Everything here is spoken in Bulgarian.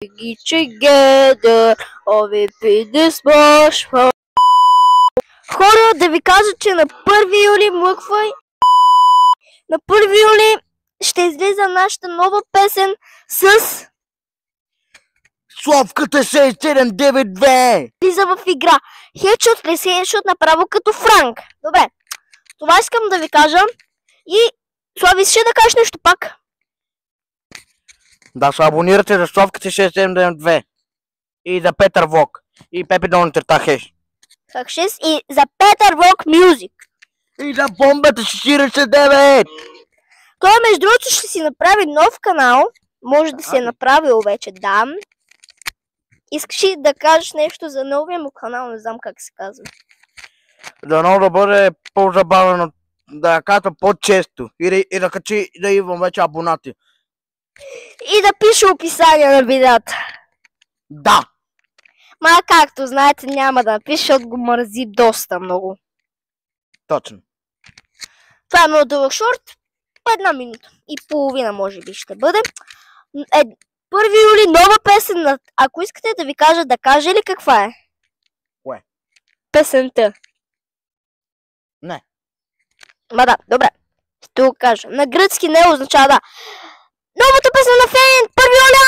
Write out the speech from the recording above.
Together, oh, we beat this bush. Хора, да ви кажа, че на 1 юли млъква. На 1 юли ще излиза нашата нова песен с Славката 6792! влиза в игра. Хедшот ли си хедшот направо като Франк. Добре, това искам да ви кажа. И Слави, ще да кажеш нещо пак. Да се абонирате за Славката 6792 и за Петър Вок и Пепи Долните Тахеш. Как 6 и за Петър Вок Мюзик. И за бомбата 49! Той между другото ще си направи нов канал. Може да си е направил вече, да. Искаш ли да кажеш нещо за новия му канал? Не знам как се казва. Дано да бъде по-забавено, да я ката по-често и да качи да имам вече абонати. И да пише описание на видеята. Да! Ма както знаете няма да напише, защото го мързи доста много. Точно. Това е много дълъг шорт. 1 минута и половина може би ще бъде. 1 юли нова песен. Ако искате да ви кажа, да кажа ли каква е? Кое? Песента. Не. Ма да, добре. Ще го кажа. На гръцки не означава да. Новата песен на Фейн! 1 юли,